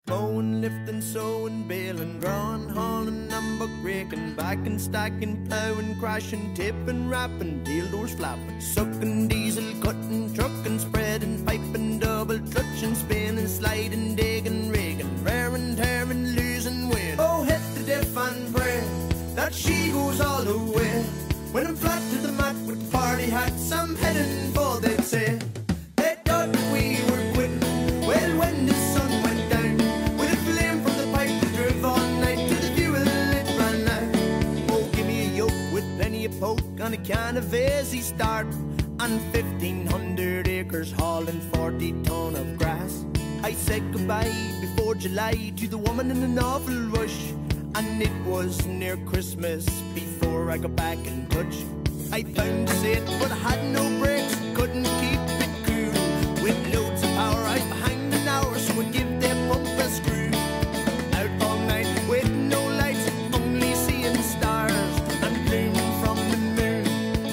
Mowing, lifting, sowing, baling, drawing, hauling, number raking, backing, stacking, plowing, crashing, tipping, wrapping, dildos flapping, sucking, diesel, cutting, trucking, spreading, piping, double clutching, spinning, sliding, digging, rigging, raring, tearing, losing, win. Oh, hit the diff and pray that she goes all the way. When I'm flat to the mat with party hats, I'm heading for, they'd say. They thought that we were quitting. Well, when the sun went down, with a flame from the pipe that drove all night to the fuel it ran out. Oh, give me a yoke with plenty of poke and a can of easy start, and 1,500 acres hauling 40 ton of grass. I said goodbye before July to the woman in an awful rush, and it was near Christmas before I got back in touch. I found a seat but I had no brakes, couldn't keep it cool. With loads of power I was behind an hour, so I'd give their pump a screw. Out all night with no lights, only seeing stars, and gleaming from the moon,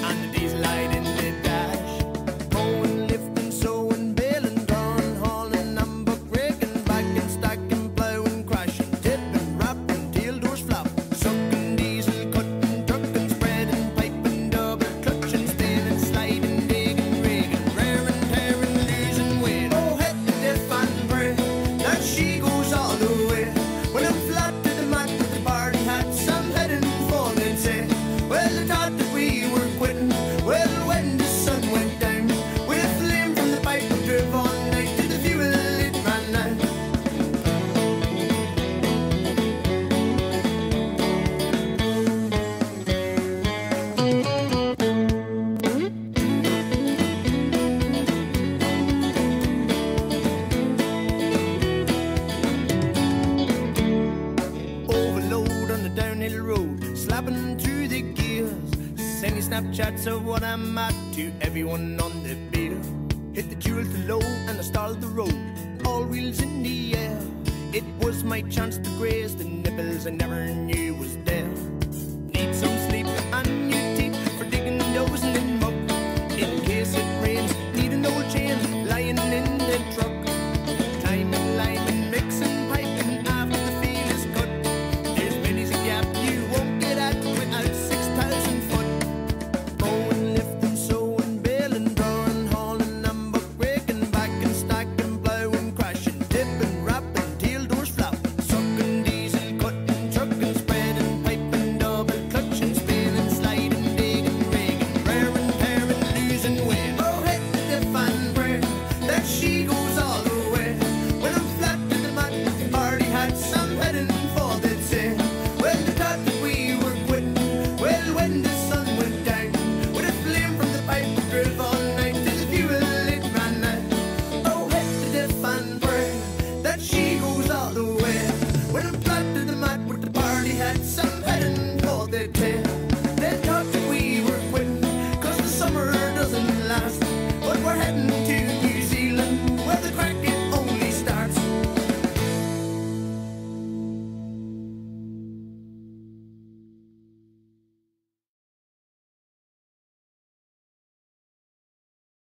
and the diesel light in the dash. Mowing, lifting, sowing, baling, drawing, hauling, number raking, backing, stacking, plowing, crashing, tipping, wrapping, tail doors flap, sucking, diesel, cutting, trucking, spreading, piping, double clutching, spinning, sliding, digging, rigging, raring, tearing, losing weight. Oh, hit the diff and pray that she goes all the way. When I'm flat to the mat with the party hats, I'm heading for, they'd say. Well, they thought that we were quitting. Well, when the sun went down, with a flame from the pipe that drove all night to the fuel it ran out. Overload on the downhill road, slapping through the gears, sending Snapchats of what I'm at to everyone on the beer. Hit the dual to low and I started the road, all wheels in the air. It was my chance to graze the nipples I never knew was there.